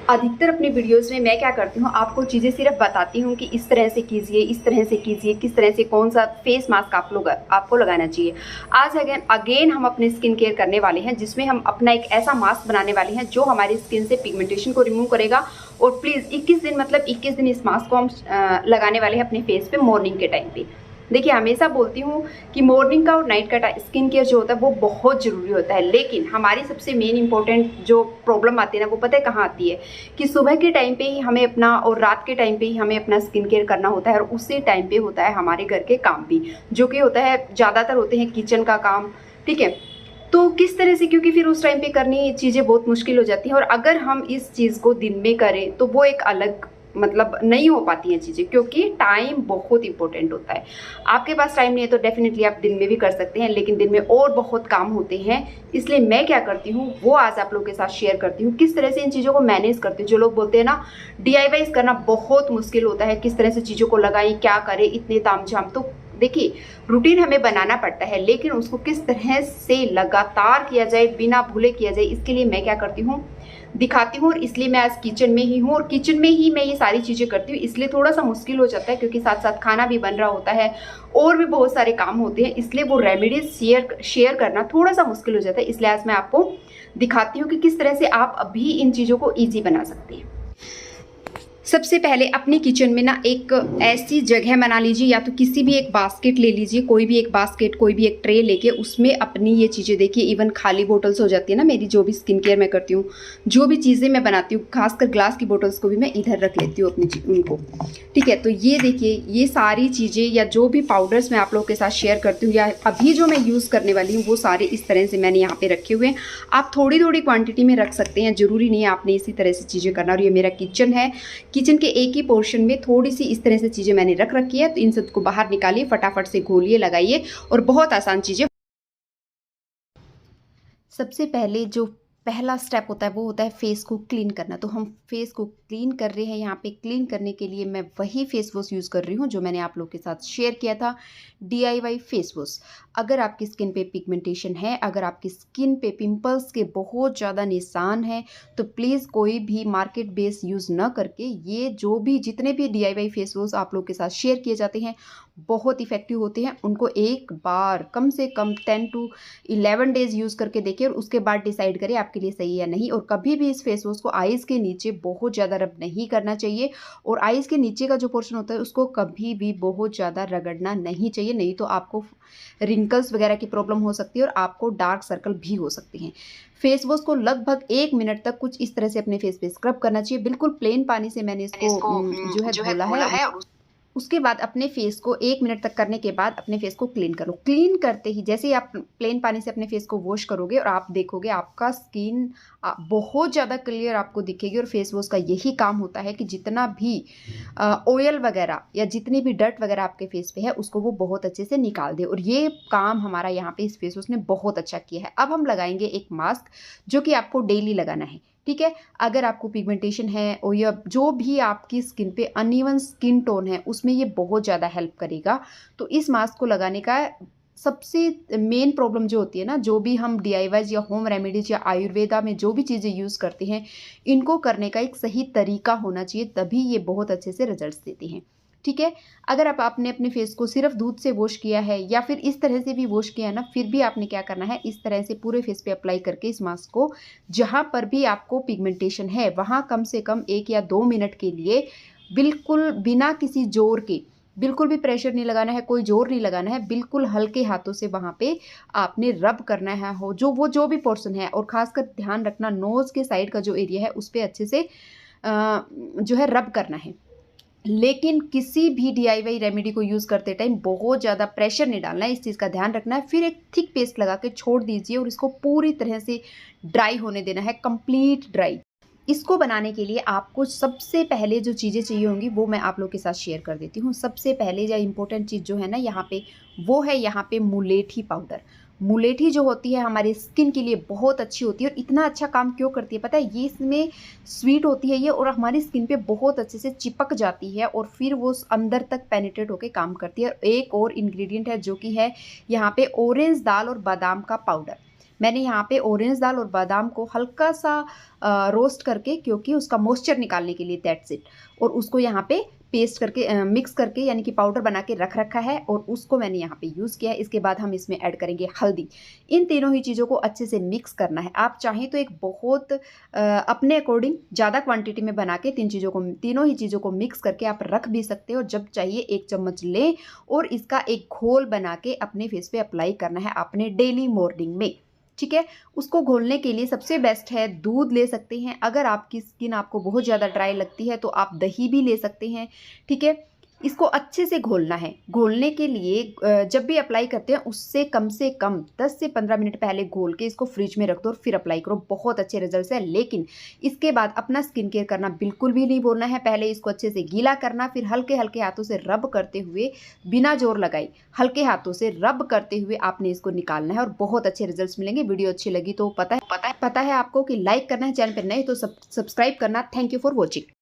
अधिकतर अपनी वीडियोस में मैं क्या करती हूँ, आपको चीज़ें सिर्फ बताती हूँ कि इस तरह से कीजिए, इस तरह से कीजिए, किस तरह से कौन सा फेस मास्क आपको लगाना चाहिए। आज अगेन हम अपने स्किन केयर करने वाले हैं, जिसमें हम अपना एक ऐसा मास्क बनाने वाले हैं जो हमारी स्किन से पिगमेंटेशन को रिमूव करेगा। और प्लीज़ 21 दिन, मतलब 21 दिन इस मास्क को हम लगाने वाले हैं अपने फेस पे मॉर्निंग के टाइम पे। देखिए, हमेशा बोलती हूँ कि मॉर्निंग का और नाइट का स्किन केयर जो होता है वो बहुत ज़रूरी होता है, लेकिन हमारी सबसे मेन इंपॉर्टेंट जो प्रॉब्लम आती है ना, वो पता है कहाँ आती है, कि सुबह के टाइम पे ही हमें अपना और रात के टाइम पे ही हमें अपना स्किन केयर करना होता है, और उसी टाइम पे होता है हमारे घर के काम भी, जो कि होता है ज़्यादातर होते हैं किचन का काम। ठीक है, तो किस तरह से, क्योंकि फिर उस टाइम पे करनी चीज़ें बहुत मुश्किल हो जाती हैं, और अगर हम इस चीज़ को दिन में करें तो वो एक अलग, मतलब नहीं हो पाती हैं चीज़ें, क्योंकि टाइम बहुत इंपॉर्टेंट होता है। आपके पास टाइम नहीं है तो डेफिनेटली आप दिन में भी कर सकते हैं, लेकिन दिन में और बहुत काम होते हैं। इसलिए मैं क्या करती हूँ वो आज आप लोगों के साथ शेयर करती हूँ, किस तरह से इन चीज़ों को मैनेज करती हूँ। जो लोग बोलते हैं ना DIY करना बहुत मुश्किल होता है, किस तरह से चीज़ों को लगाएं, क्या करें, इतने तामझाम, तो देखिए, रूटीन हमें बनाना पड़ता है, लेकिन उसको किस तरह से लगातार किया जाए, बिना भूले किया जाए, इसके लिए मैं क्या करती हूँ दिखाती हूँ। और इसलिए मैं आज किचन में ही हूँ, और किचन में ही मैं ये सारी चीज़ें करती हूँ, इसलिए थोड़ा सा मुश्किल हो जाता है, क्योंकि साथ साथ खाना भी बन रहा होता है और भी बहुत सारे काम होते हैं, इसलिए वो रेमेडीज शेयर करना थोड़ा सा मुश्किल हो जाता है। इसलिए आज मैं आपको दिखाती हूँ कि किस तरह से आप अभी इन चीज़ों को ईजी बना सकते हैं। सबसे पहले अपनी किचन में ना एक ऐसी जगह बना लीजिए, या तो किसी भी एक बास्केट ले लीजिए, कोई भी एक बास्केट, कोई भी एक ट्रे लेके उसमें अपनी ये चीज़ें, देखिए इवन खाली बोटल्स हो जाती है ना, मेरी जो भी स्किन केयर मैं करती हूँ, जो भी चीज़ें मैं बनाती हूँ, खासकर ग्लास की बोटल्स को भी मैं इधर रख लेती हूँ अपनी उनको। ठीक है, तो ये देखिए, ये सारी चीज़ें या जो भी पाउडर्स मैं आप लोगों के साथ शेयर करती हूँ, या अभी जो मैं यूज़ करने वाली हूँ, वो सारे इस तरह से मैंने यहाँ पे रखे हुए हैं। आप थोड़ी थोड़ी क्वांटिटी में रख सकते हैं, ज़रूरी नहीं है आपने इसी तरह से चीज़ें करना। और ये मेरा किचन है, किचन के एक ही पोर्शन में थोड़ी सी इस तरह से चीज़ें मैंने रख रखी है, तो इन सबको बाहर निकालिए, फटाफट से घोलिए, लगाइए, और बहुत आसान चीज़ें। सबसे पहले जो पहला स्टेप होता है वो होता है फेस को क्लीन करना। तो हम फेस को क्लीन कर रहे हैं। यहाँ पे क्लीन करने के लिए मैं वही फेस वॉश यूज़ कर रही हूँ जो मैंने आप लोग के साथ शेयर किया था, DIY फेस वॉश। अगर आपकी स्किन पे पिगमेंटेशन है, अगर आपकी स्किन पे पिंपल्स के बहुत ज़्यादा निशान हैं, तो प्लीज़ कोई भी मार्केट बेस यूज़ ना करके ये जो भी जितने भी DIY फेस वॉश आप लोग के साथ शेयर किए जाते हैं बहुत इफ़ेक्टिव होते हैं, उनको एक बार कम से कम 10 to 11 डेज़ यूज़ करके देखिए, और उसके बाद डिसाइड करें आपके लिए सही है नहीं। और कभी भी इस फेस वॉश को आईज़ के नीचे बहुत ज़्यादा रब नहीं करना चाहिए, और आईज़ के नीचे का जो पोर्शन होता है उसको कभी भी बहुत ज़्यादा रगड़ना नहीं चाहिए, नहीं तो आपको रिंकल्स वगैरह की प्रॉब्लम हो सकती है और आपको डार्क सर्कल भी हो सकते हैं। फेस वॉश को लगभग 1 मिनट तक कुछ इस तरह से अपने फेस पे स्क्रब करना चाहिए। बिल्कुल प्लेन पानी से मैंने इसको जो है घोला है। उसके बाद अपने फेस को 1 मिनट तक करने के बाद अपने फेस को क्लीन करो। क्लीन करते ही जैसे ही आप प्लेन पानी से अपने फेस को वॉश करोगे, और आप देखोगे आपका स्किन बहुत ज़्यादा क्लियर आपको दिखेगी। और फेस वॉश का यही काम होता है कि जितना भी ऑयल वगैरह या जितनी भी डर्ट वगैरह आपके फेस पे है उसको वो बहुत अच्छे से निकाल दे, और ये काम हमारा यहाँ पे इस फेस वॉश ने बहुत अच्छा किया है। अब हम लगाएंगे एक मास्क जो कि आपको डेली लगाना है। ठीक है, अगर आपको पिगमेंटेशन है और या जो भी आपकी स्किन पे अनइवन स्किन टोन है उसमें ये बहुत ज़्यादा हेल्प करेगा। तो इस मास्क को लगाने का सबसे मेन प्रॉब्लम जो होती है ना, जो भी हम DIYs या होम रेमेडीज या आयुर्वेदा में जो भी चीज़ें यूज़ करते हैं, इनको करने का एक सही तरीका होना चाहिए, तभी ये बहुत अच्छे से रिजल्ट्स देते हैं। ठीक है, अगर आपने अपने फेस को सिर्फ दूध से वॉश किया है या फिर इस तरह से भी वॉश किया है ना, फिर भी आपने क्या करना है, इस तरह से पूरे फेस पे अप्लाई करके इस मास्क को जहाँ पर भी आपको पिगमेंटेशन है वहाँ कम से कम 1 या 2 मिनट के लिए बिल्कुल बिना किसी जोर के, बिल्कुल भी प्रेशर नहीं लगाना है, कोई जोर नहीं लगाना है, बिल्कुल हल्के हाथों से वहाँ पे आपने रब करना है, हो जो भी पोर्शन है। और खासकर ध्यान रखना, नोज़ के साइड का जो एरिया है उस पर अच्छे से जो है रब करना है। लेकिन किसी भी DIY रेमेडी को यूज़ करते टाइम बहुत ज़्यादा प्रेशर नहीं डालना है, इस चीज़ का ध्यान रखना है। फिर एक थिक पेस्ट लगा के छोड़ दीजिए और इसको पूरी तरह से ड्राई होने देना है, कंप्लीट ड्राई। इसको बनाने के लिए आपको सबसे पहले जो चीज़ें चाहिए होंगी वो मैं आप लोग के साथ शेयर कर देती हूँ। सबसे पहले या इम्पोर्टेंट चीज़ जो है ना यहाँ पे, वो है यहाँ पे मुलेठी पाउडर। मुलेठी जो होती है हमारी स्किन के लिए बहुत अच्छी होती है, और इतना अच्छा काम क्यों करती है पता है, ये इसमें स्वीट होती है ये, और हमारी स्किन पे बहुत अच्छे से चिपक जाती है, और फिर वो अंदर तक पेनिट्रेट होकर काम करती है। और एक और इंग्रेडिएंट है जो कि है यहाँ पे ऑरेंज दाल और बादाम का पाउडर। मैंने यहाँ पे ऑरेंज दाल और बादाम को हल्का सा रोस्ट करके, क्योंकि उसका मॉइस्चर निकालने के लिए, दैट्स इट। और उसको यहाँ पे पेस्ट करके मिक्स करके यानी कि पाउडर बना के रख रखा है और उसको मैंने यहाँ पे यूज़ किया है। इसके बाद हम इसमें ऐड करेंगे हल्दी। इन तीनों ही चीज़ों को अच्छे से मिक्स करना है। आप चाहें तो एक बहुत अपने अकॉर्डिंग ज़्यादा क्वांटिटी में बना के तीनों ही चीज़ों को मिक्स करके आप रख भी सकते हो। जब चाहिए 1 चम्मच लें और इसका एक घोल बना के अपने फेस पे अप्लाई करना है अपने डेली मॉर्निंग में, ठीक है। उसको घोलने के लिए सबसे बेस्ट है दूध ले सकते हैं। अगर आपकी स्किन आपको बहुत ज़्यादा ड्राई लगती है तो आप दही भी ले सकते हैं, ठीक है। इसको अच्छे से घोलना है। घोलने के लिए जब भी अप्लाई करते हैं उससे कम 10 से 15 मिनट पहले घोल के इसको फ्रिज में रख दो और फिर अप्लाई करो, बहुत अच्छे रिजल्ट्स है। लेकिन इसके बाद अपना स्किन केयर करना बिल्कुल भी नहीं भूलना है। पहले इसको अच्छे से गीला करना, फिर हल्के हल्के हाथों से रब करते हुए, बिना जोर लगाई हल्के हाथों से रब करते हुए आपने इसको निकालना है और बहुत अच्छे रिजल्ट्स मिलेंगे। वीडियो अच्छी लगी तो पता है आपको कि लाइक करना है, चैनल पर नए तो सब्सक्राइब करना। Thank you for watching.